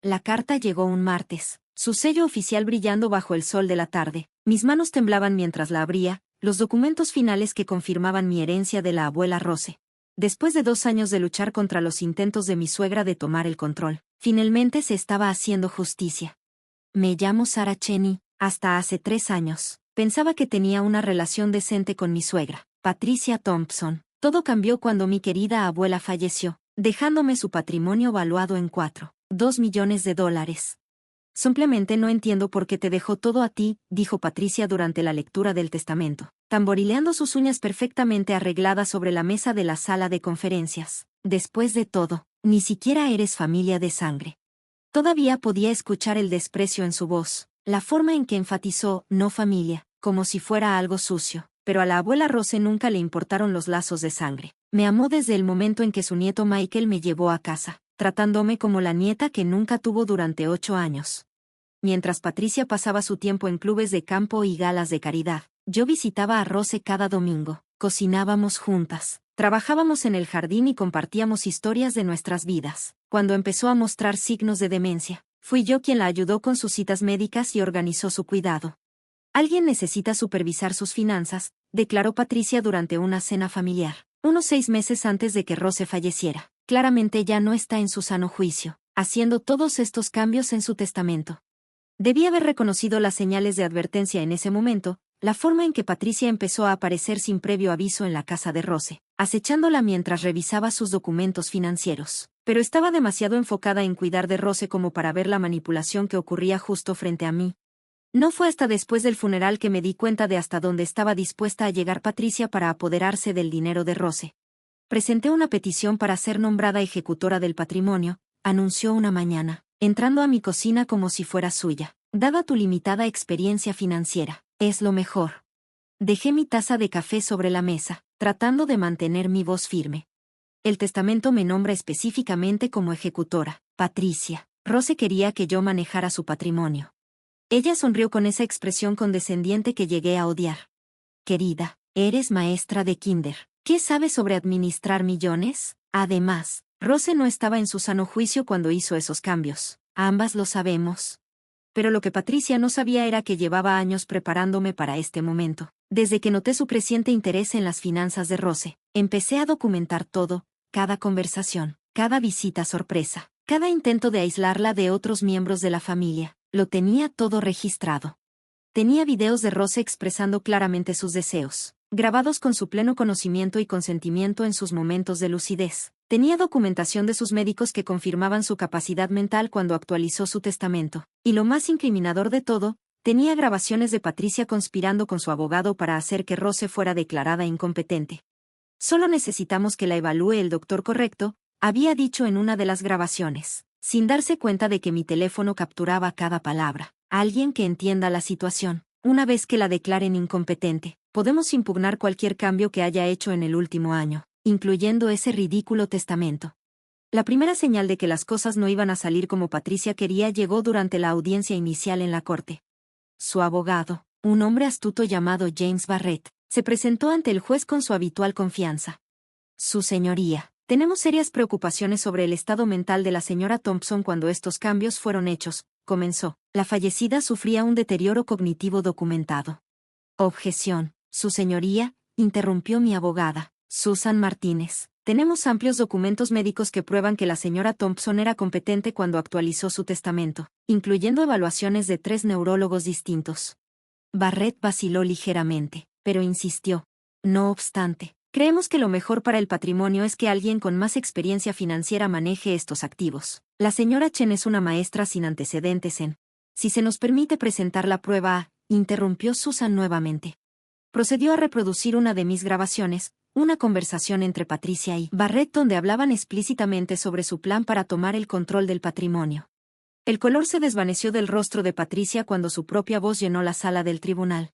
La carta llegó un martes, su sello oficial brillando bajo el sol de la tarde. Mis manos temblaban mientras la abría, los documentos finales que confirmaban mi herencia de la abuela Rose. Después de 2 años de luchar contra los intentos de mi suegra de tomar el control, finalmente se estaba haciendo justicia. Me llamo Sarah Cheney. Hasta hace 3 años, pensaba que tenía una relación decente con mi suegra, Patricia Thompson. Todo cambió cuando mi querida abuela falleció, dejándome su patrimonio valuado en $2 millones. Simplemente no entiendo por qué te dejó todo a ti, dijo Patricia durante la lectura del testamento, tamborileando sus uñas perfectamente arregladas sobre la mesa de la sala de conferencias. Después de todo, ni siquiera eres familia de sangre. Todavía podía escuchar el desprecio en su voz, la forma en que enfatizó no familia, como si fuera algo sucio, pero a la abuela Rose nunca le importaron los lazos de sangre. Me amó desde el momento en que su nieto Michael me llevó a casa, tratándome como la nieta que nunca tuvo durante 8 años. Mientras Patricia pasaba su tiempo en clubes de campo y galas de caridad, yo visitaba a Rose cada domingo, cocinábamos juntas, trabajábamos en el jardín y compartíamos historias de nuestras vidas. Cuando empezó a mostrar signos de demencia, fui yo quien la ayudó con sus citas médicas y organizó su cuidado. Alguien necesita supervisar sus finanzas, declaró Patricia durante una cena familiar, unos 6 meses antes de que Rose falleciera. Claramente ya no está en su sano juicio, haciendo todos estos cambios en su testamento. Debí haber reconocido las señales de advertencia en ese momento, la forma en que Patricia empezó a aparecer sin previo aviso en la casa de Rose, acechándola mientras revisaba sus documentos financieros. Pero estaba demasiado enfocada en cuidar de Rose como para ver la manipulación que ocurría justo frente a mí. No fue hasta después del funeral que me di cuenta de hasta dónde estaba dispuesta a llegar Patricia para apoderarse del dinero de Rose. Presenté una petición para ser nombrada ejecutora del patrimonio, anunció una mañana, entrando a mi cocina como si fuera suya. Dada tu limitada experiencia financiera, es lo mejor. Dejé mi taza de café sobre la mesa, tratando de mantener mi voz firme. El testamento me nombra específicamente como ejecutora, Patricia. Rose quería que yo manejara su patrimonio. Ella sonrió con esa expresión condescendiente que llegué a odiar. Querida, eres maestra de kinder. ¿Qué sabes sobre administrar millones? Además, Rose no estaba en su sano juicio cuando hizo esos cambios. Ambas lo sabemos. Pero lo que Patricia no sabía era que llevaba años preparándome para este momento. Desde que noté su creciente interés en las finanzas de Rose, empecé a documentar todo, cada conversación, cada visita sorpresa, cada intento de aislarla de otros miembros de la familia. Lo tenía todo registrado. Tenía videos de Rose expresando claramente sus deseos, grabados con su pleno conocimiento y consentimiento en sus momentos de lucidez. Tenía documentación de sus médicos que confirmaban su capacidad mental cuando actualizó su testamento. Y lo más incriminador de todo, tenía grabaciones de Patricia conspirando con su abogado para hacer que Rose fuera declarada incompetente. Solo necesitamos que la evalúe el doctor correcto, había dicho en una de las grabaciones, sin darse cuenta de que mi teléfono capturaba cada palabra. Alguien que entienda la situación. Una vez que la declaren incompetente, podemos impugnar cualquier cambio que haya hecho en el último año, incluyendo ese ridículo testamento. La primera señal de que las cosas no iban a salir como Patricia quería llegó durante la audiencia inicial en la corte. Su abogado, un hombre astuto llamado James Barrett, se presentó ante el juez con su habitual confianza. Su señoría, tenemos serias preocupaciones sobre el estado mental de la señora Thompson cuando estos cambios fueron hechos, comenzó. La fallecida sufría un deterioro cognitivo documentado. Objeción, su señoría, interrumpió mi abogada, Susan Martínez. Tenemos amplios documentos médicos que prueban que la señora Thompson era competente cuando actualizó su testamento, incluyendo evaluaciones de 3 neurólogos distintos. Barrett vaciló ligeramente, pero insistió. No obstante, creemos que lo mejor para el patrimonio es que alguien con más experiencia financiera maneje estos activos. La señora Chen es una maestra sin antecedentes en... Si se nos permite presentar la prueba, interrumpió Susan nuevamente. Procedió a reproducir una de mis grabaciones, una conversación entre Patricia y Barrett donde hablaban explícitamente sobre su plan para tomar el control del patrimonio. El color se desvaneció del rostro de Patricia cuando su propia voz llenó la sala del tribunal.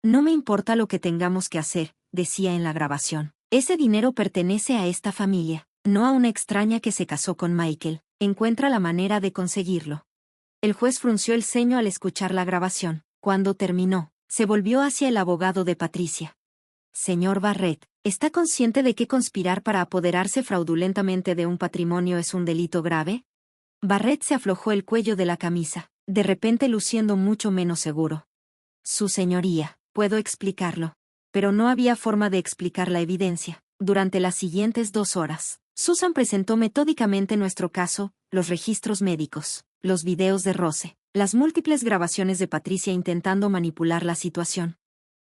No me importa lo que tengamos que hacer, decía en la grabación. Ese dinero pertenece a esta familia, no a una extraña que se casó con Michael. Encuentra la manera de conseguirlo. El juez frunció el ceño al escuchar la grabación. Cuando terminó, se volvió hacia el abogado de Patricia. Señor Barrett, ¿está consciente de que conspirar para apoderarse fraudulentamente de un patrimonio es un delito grave? Barrett se aflojó el cuello de la camisa, de repente luciendo mucho menos seguro. Su señoría, puedo explicarlo. Pero no había forma de explicar la evidencia. Durante las siguientes 2 horas, Susan presentó metódicamente nuestro caso, los registros médicos, los videos de Rose, las múltiples grabaciones de Patricia intentando manipular la situación.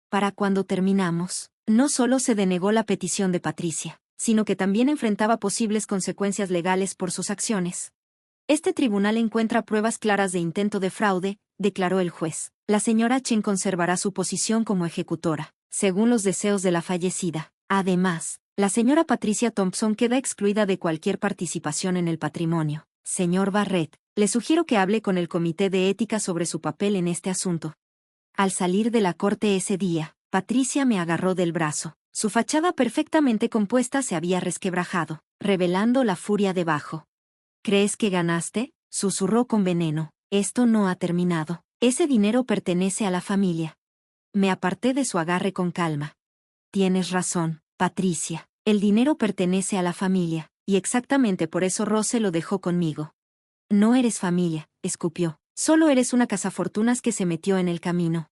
Para cuando terminamos, no solo se denegó la petición de Patricia, sino que también enfrentaba posibles consecuencias legales por sus acciones. Este tribunal encuentra pruebas claras de intento de fraude, declaró el juez. La señora Chen conservará su posición como ejecutora, según los deseos de la fallecida. Además, la señora Patricia Thompson queda excluida de cualquier participación en el patrimonio. Señor Barrett, le sugiero que hable con el Comité de Ética sobre su papel en este asunto. Al salir de la corte ese día, Patricia me agarró del brazo. Su fachada perfectamente compuesta se había resquebrajado, revelando la furia debajo. ¿Crees que ganaste?, susurró con veneno. Esto no ha terminado. Ese dinero pertenece a la familia. Me aparté de su agarre con calma. Tienes razón, Patricia. El dinero pertenece a la familia, y exactamente por eso Rose lo dejó conmigo. No eres familia, escupió. Solo eres una cazafortunas que se metió en el camino.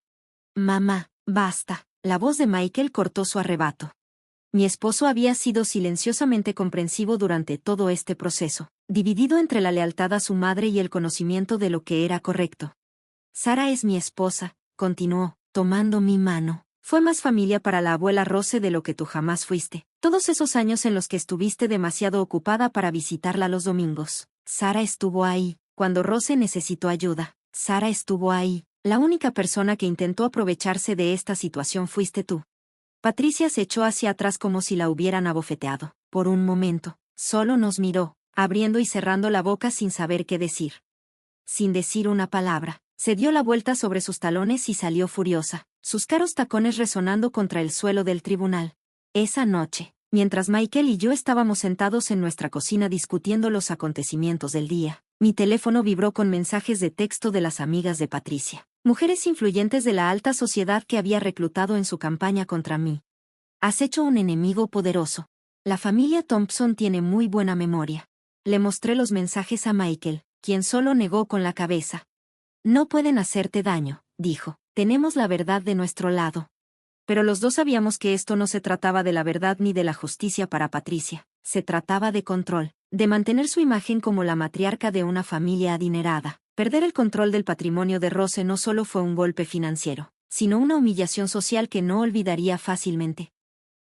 Mamá, basta. La voz de Michael cortó su arrebato. Mi esposo había sido silenciosamente comprensivo durante todo este proceso, dividido entre la lealtad a su madre y el conocimiento de lo que era correcto. Sara es mi esposa, continuó, tomando mi mano. Fue más familia para la abuela Rose de lo que tú jamás fuiste. Todos esos años en los que estuviste demasiado ocupada para visitarla los domingos. Sara estuvo ahí, cuando Rose necesitó ayuda. Sara estuvo ahí. La única persona que intentó aprovecharse de esta situación fuiste tú. Patricia se echó hacia atrás como si la hubieran abofeteado. Por un momento, solo nos miró, abriendo y cerrando la boca sin saber qué decir. Sin decir una palabra, se dio la vuelta sobre sus talones y salió furiosa, sus caros tacones resonando contra el suelo del tribunal. Esa noche, mientras Michael y yo estábamos sentados en nuestra cocina discutiendo los acontecimientos del día, mi teléfono vibró con mensajes de texto de las amigas de Patricia, mujeres influyentes de la alta sociedad que había reclutado en su campaña contra mí. Has hecho un enemigo poderoso. La familia Thompson tiene muy buena memoria. Le mostré los mensajes a Michael, quien solo negó con la cabeza. No pueden hacerte daño, dijo. Tenemos la verdad de nuestro lado. Pero los dos sabíamos que esto no se trataba de la verdad ni de la justicia para Patricia. Se trataba de control, de mantener su imagen como la matriarca de una familia adinerada. Perder el control del patrimonio de Rose no solo fue un golpe financiero, sino una humillación social que no olvidaría fácilmente.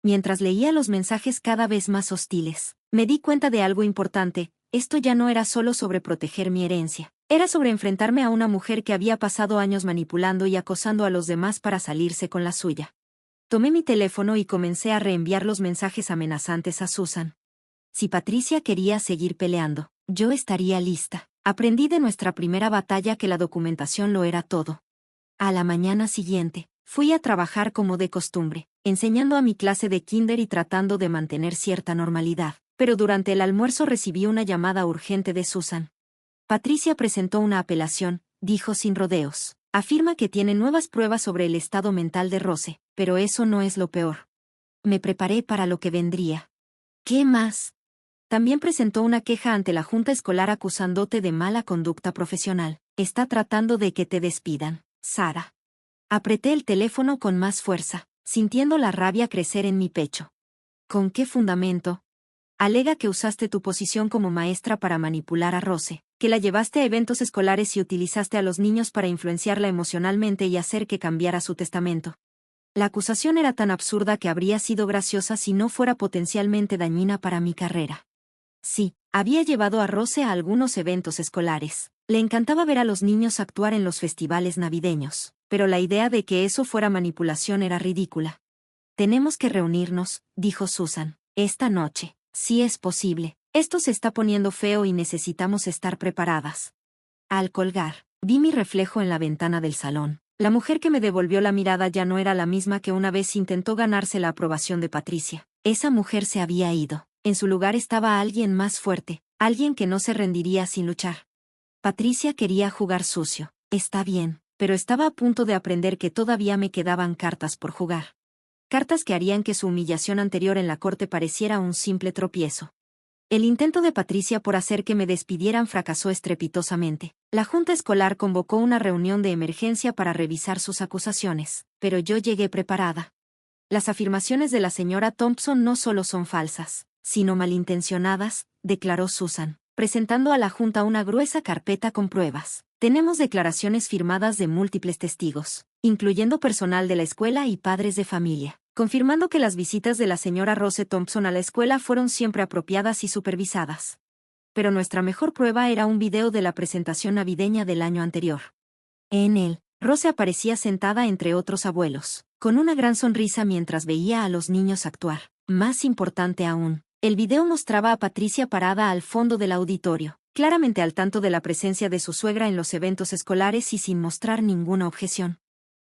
Mientras leía los mensajes cada vez más hostiles, me di cuenta de algo importante. Esto ya no era solo sobre proteger mi herencia. Era sobre enfrentarme a una mujer que había pasado años manipulando y acosando a los demás para salirse con la suya. Tomé mi teléfono y comencé a reenviar los mensajes amenazantes a Susan. Si Patricia quería seguir peleando, yo estaría lista. Aprendí de nuestra primera batalla que la documentación lo era todo. A la mañana siguiente, fui a trabajar como de costumbre, enseñando a mi clase de kinder y tratando de mantener cierta normalidad. Pero durante el almuerzo recibí una llamada urgente de Susan. Patricia presentó una apelación, dijo sin rodeos. Afirma que tiene nuevas pruebas sobre el estado mental de Rose, pero eso no es lo peor. Me preparé para lo que vendría. ¿Qué más? También presentó una queja ante la Junta Escolar acusándote de mala conducta profesional. Está tratando de que te despidan, Sara. Apreté el teléfono con más fuerza, sintiendo la rabia crecer en mi pecho. ¿Con qué fundamento? Alega que usaste tu posición como maestra para manipular a Rose, que la llevaste a eventos escolares y utilizaste a los niños para influenciarla emocionalmente y hacer que cambiara su testamento. La acusación era tan absurda que habría sido graciosa si no fuera potencialmente dañina para mi carrera. Sí, había llevado a Rose a algunos eventos escolares. Le encantaba ver a los niños actuar en los festivales navideños, pero la idea de que eso fuera manipulación era ridícula. Tenemos que reunirnos, dijo Susan, esta noche. Si es posible. Esto se está poniendo feo y necesitamos estar preparadas. Al colgar, vi mi reflejo en la ventana del salón. La mujer que me devolvió la mirada ya no era la misma que una vez intentó ganarse la aprobación de Patricia. Esa mujer se había ido. En su lugar estaba alguien más fuerte, alguien que no se rendiría sin luchar. Patricia quería jugar sucio. Está bien, pero estaba a punto de aprender que todavía me quedaban cartas por jugar. Cartas que harían que su humillación anterior en la corte pareciera un simple tropiezo. El intento de Patricia por hacer que me despidieran fracasó estrepitosamente. La junta escolar convocó una reunión de emergencia para revisar sus acusaciones, pero yo llegué preparada. Las afirmaciones de la señora Thompson no solo son falsas, sino malintencionadas, declaró Susan, presentando a la junta una gruesa carpeta con pruebas. Tenemos declaraciones firmadas de múltiples testigos, incluyendo personal de la escuela y padres de familia, confirmando que las visitas de la señora Rose Thompson a la escuela fueron siempre apropiadas y supervisadas. Pero nuestra mejor prueba era un video de la presentación navideña del año anterior. En él, Rose aparecía sentada entre otros abuelos, con una gran sonrisa mientras veía a los niños actuar. Más importante aún, el video mostraba a Patricia parada al fondo del auditorio, claramente al tanto de la presencia de su suegra en los eventos escolares y sin mostrar ninguna objeción.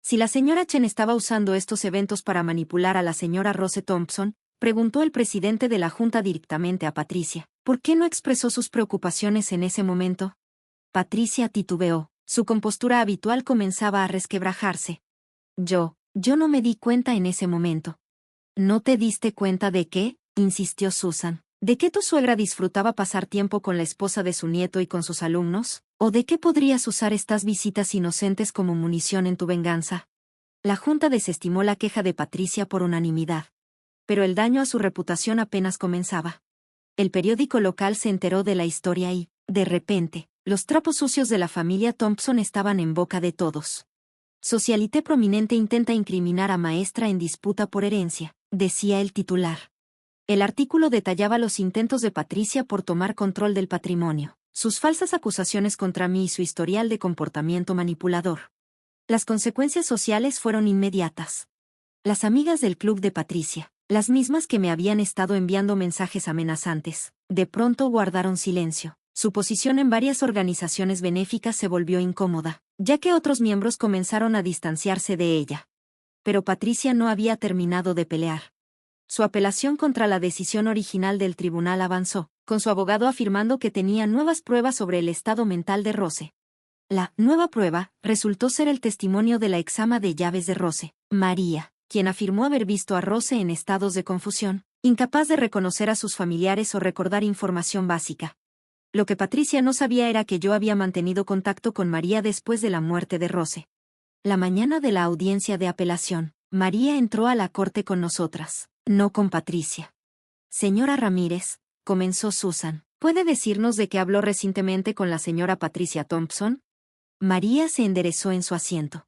Si la señora Chen estaba usando estos eventos para manipular a la señora Rose Thompson, preguntó el presidente de la junta directamente a Patricia, ¿por qué no expresó sus preocupaciones en ese momento? Patricia titubeó, su compostura habitual comenzaba a resquebrajarse. Yo no me di cuenta en ese momento. ¿No te diste cuenta de qué? Insistió Susan. ¿De qué tu suegra disfrutaba pasar tiempo con la esposa de su nieto y con sus alumnos? ¿O de qué podrías usar estas visitas inocentes como munición en tu venganza? La junta desestimó la queja de Patricia por unanimidad. Pero el daño a su reputación apenas comenzaba. El periódico local se enteró de la historia y, de repente, los trapos sucios de la familia Thompson estaban en boca de todos. Socialité prominente intenta incriminar a maestra en disputa por herencia, decía el titular. El artículo detallaba los intentos de Patricia por tomar control del patrimonio, sus falsas acusaciones contra mí y su historial de comportamiento manipulador. Las consecuencias sociales fueron inmediatas. Las amigas del club de Patricia, las mismas que me habían estado enviando mensajes amenazantes, de pronto guardaron silencio. Su posición en varias organizaciones benéficas se volvió incómoda, ya que otros miembros comenzaron a distanciarse de ella. Pero Patricia no había terminado de pelear. Su apelación contra la decisión original del tribunal avanzó, con su abogado afirmando que tenía nuevas pruebas sobre el estado mental de Rose. La nueva prueba resultó ser el testimonio de la exama de llaves de Rose, María, quien afirmó haber visto a Rose en estados de confusión, incapaz de reconocer a sus familiares o recordar información básica. Lo que Patricia no sabía era que yo había mantenido contacto con María después de la muerte de Rose. La mañana de la audiencia de apelación, María entró a la corte con nosotras, no con Patricia. Señora Ramírez, comenzó Susan, ¿puede decirnos de qué habló recientemente con la señora Patricia Thompson? María se enderezó en su asiento.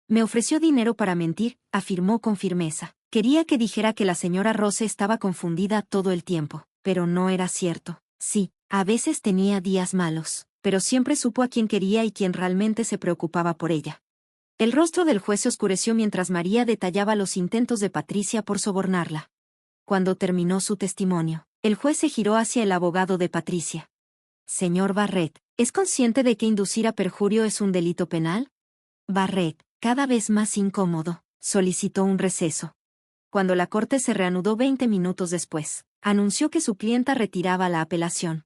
Me ofreció dinero para mentir, afirmó con firmeza. Quería que dijera que la señora Rose estaba confundida todo el tiempo, pero no era cierto. Sí, a veces tenía días malos, pero siempre supo a quién quería y quién realmente se preocupaba por ella. El rostro del juez se oscureció mientras María detallaba los intentos de Patricia por sobornarla. Cuando terminó su testimonio, el juez se giró hacia el abogado de Patricia. Señor Barrett, ¿es consciente de que inducir a perjurio es un delito penal? Barrett, cada vez más incómodo, solicitó un receso. Cuando la corte se reanudó 20 minutos después, anunció que su clienta retiraba la apelación.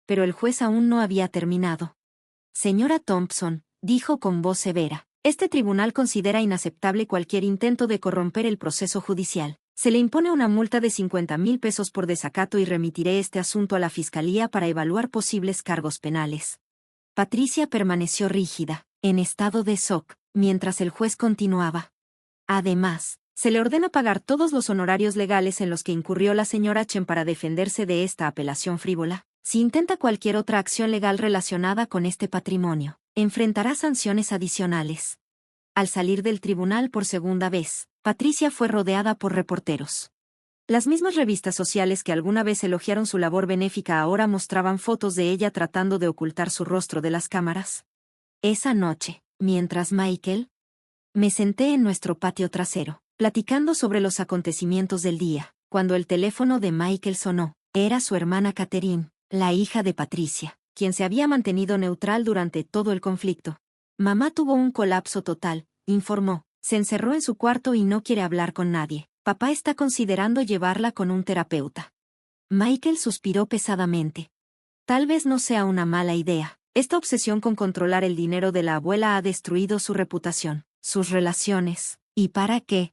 Pero el juez aún no había terminado. Señora Thompson, dijo con voz severa, este tribunal considera inaceptable cualquier intento de corromper el proceso judicial. Se le impone una multa de 50,000 pesos por desacato y remitiré este asunto a la Fiscalía para evaluar posibles cargos penales. Patricia permaneció rígida, en estado de shock, mientras el juez continuaba. Además, se le ordena pagar todos los honorarios legales en los que incurrió la señora Chen para defenderse de esta apelación frívola. Si intenta cualquier otra acción legal relacionada con este patrimonio, enfrentará sanciones adicionales. Al salir del tribunal por segunda vez, Patricia fue rodeada por reporteros. Las mismas revistas sociales que alguna vez elogiaron su labor benéfica ahora mostraban fotos de ella tratando de ocultar su rostro de las cámaras. Esa noche, mientras me senté en nuestro patio trasero, platicando sobre los acontecimientos del día, cuando el teléfono de Michael sonó. Era su hermana Catherine, la hija de Patricia, quien se había mantenido neutral durante todo el conflicto. Mamá tuvo un colapso total, informó. Se encerró en su cuarto y no quiere hablar con nadie. Papá está considerando llevarla con un terapeuta. Michael suspiró pesadamente. Tal vez no sea una mala idea. Esta obsesión con controlar el dinero de la abuela ha destruido su reputación, sus relaciones. ¿Y para qué?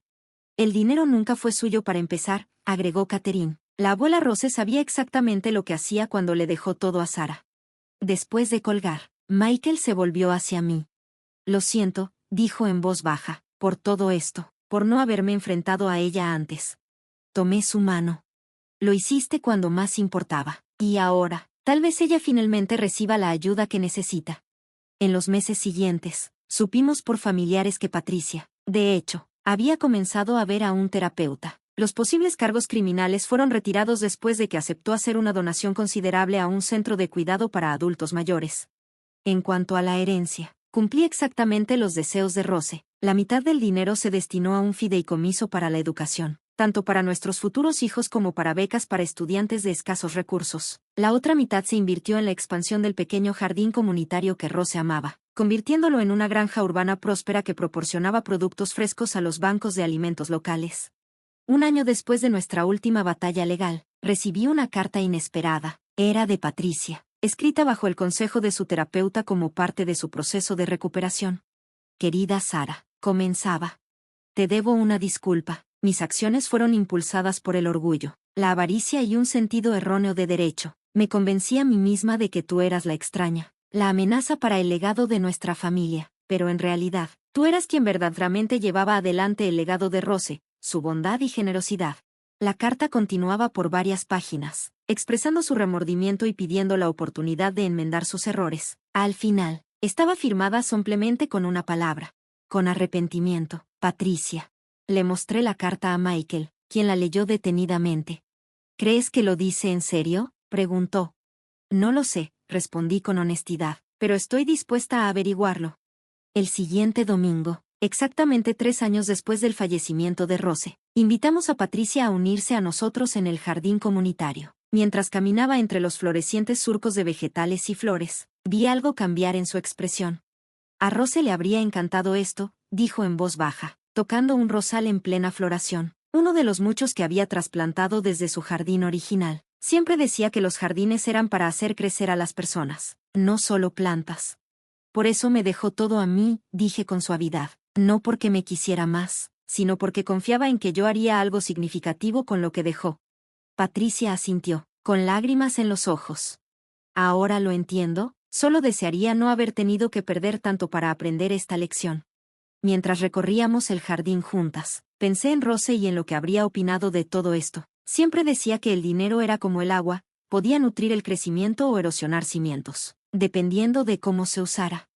El dinero nunca fue suyo para empezar, agregó Catherine. La abuela Rose sabía exactamente lo que hacía cuando le dejó todo a Sara. Después de colgar, Michael se volvió hacia mí. Lo siento, dijo en voz baja, por todo esto, por no haberme enfrentado a ella antes. Tomé su mano. Lo hiciste cuando más importaba. Y ahora, tal vez ella finalmente reciba la ayuda que necesita. En los meses siguientes, supimos por familiares que Patricia, de hecho, había comenzado a ver a un terapeuta. Los posibles cargos criminales fueron retirados después de que aceptó hacer una donación considerable a un centro de cuidado para adultos mayores. En cuanto a la herencia, cumplí exactamente los deseos de Rose. La mitad del dinero se destinó a un fideicomiso para la educación, tanto para nuestros futuros hijos como para becas para estudiantes de escasos recursos. La otra mitad se invirtió en la expansión del pequeño jardín comunitario que Rose amaba, convirtiéndolo en una granja urbana próspera que proporcionaba productos frescos a los bancos de alimentos locales. Un año después de nuestra última batalla legal, recibí una carta inesperada. Era de Patricia, escrita bajo el consejo de su terapeuta como parte de su proceso de recuperación. Querida Sara, comenzaba. Te debo una disculpa. Mis acciones fueron impulsadas por el orgullo, la avaricia y un sentido erróneo de derecho. Me convencí a mí misma de que tú eras la extraña, la amenaza para el legado de nuestra familia, pero en realidad, tú eras quien verdaderamente llevaba adelante el legado de Rose, su bondad y generosidad. La carta continuaba por varias páginas, expresando su remordimiento y pidiendo la oportunidad de enmendar sus errores. Al final, estaba firmada simplemente con una palabra: con arrepentimiento, Patricia. Le mostré la carta a Michael, quien la leyó detenidamente. ¿Crees que lo dice en serio?, preguntó. No lo sé, respondí con honestidad, pero estoy dispuesta a averiguarlo. El siguiente domingo, exactamente 3 años después del fallecimiento de Rose, invitamos a Patricia a unirse a nosotros en el jardín comunitario. Mientras caminaba entre los florecientes surcos de vegetales y flores, vi algo cambiar en su expresión. A Rose le habría encantado esto, dijo en voz baja, tocando un rosal en plena floración, uno de los muchos que había trasplantado desde su jardín original. Siempre decía que los jardines eran para hacer crecer a las personas, no solo plantas. Por eso me dejó todo a mí, dije con suavidad, no porque me quisiera más, sino porque confiaba en que yo haría algo significativo con lo que dejó. Patricia asintió, con lágrimas en los ojos. Ahora lo entiendo, solo desearía no haber tenido que perder tanto para aprender esta lección. Mientras recorríamos el jardín juntas, pensé en Rose y en lo que habría opinado de todo esto. Siempre decía que el dinero era como el agua, podía nutrir el crecimiento o erosionar cimientos, dependiendo de cómo se usara.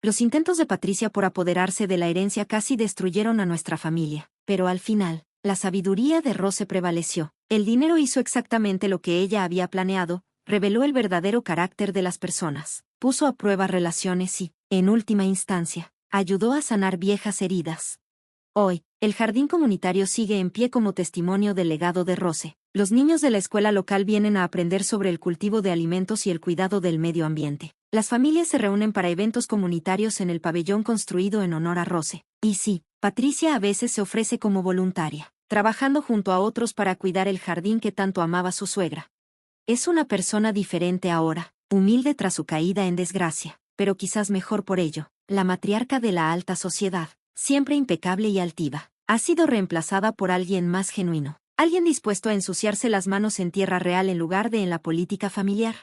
Los intentos de Patricia por apoderarse de la herencia casi destruyeron a nuestra familia, pero al final, la sabiduría de Rose prevaleció. El dinero hizo exactamente lo que ella había planeado, reveló el verdadero carácter de las personas, puso a prueba relaciones y, en última instancia, ayudó a sanar viejas heridas. Hoy, el jardín comunitario sigue en pie como testimonio del legado de Rose. Los niños de la escuela local vienen a aprender sobre el cultivo de alimentos y el cuidado del medio ambiente. Las familias se reúnen para eventos comunitarios en el pabellón construido en honor a Rose. Y sí, Patricia a veces se ofrece como voluntaria, trabajando junto a otros para cuidar el jardín que tanto amaba su suegra. Es una persona diferente ahora, humilde tras su caída en desgracia, pero quizás mejor por ello. La matriarca de la alta sociedad, siempre impecable y altiva, ha sido reemplazada por alguien más genuino, alguien dispuesto a ensuciarse las manos en tierra real en lugar de en la política familiar.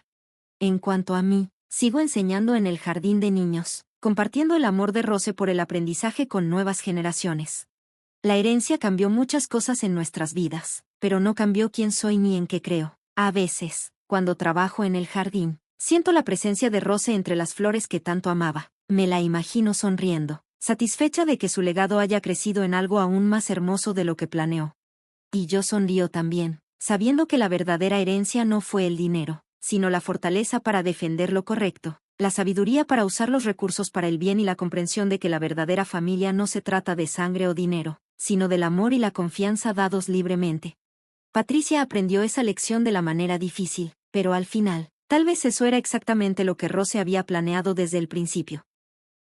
En cuanto a mí, sigo enseñando en el jardín de niños, compartiendo el amor de Rose por el aprendizaje con nuevas generaciones. La herencia cambió muchas cosas en nuestras vidas, pero no cambió quién soy ni en qué creo. A veces, cuando trabajo en el jardín, siento la presencia de Rose entre las flores que tanto amaba. Me la imagino sonriendo, satisfecha de que su legado haya crecido en algo aún más hermoso de lo que planeó. Y yo sonrío también, sabiendo que la verdadera herencia no fue el dinero, sino la fortaleza para defender lo correcto, la sabiduría para usar los recursos para el bien y la comprensión de que la verdadera familia no se trata de sangre o dinero, sino del amor y la confianza dados libremente. Patricia aprendió esa lección de la manera difícil, pero al final, tal vez eso era exactamente lo que Rose había planeado desde el principio.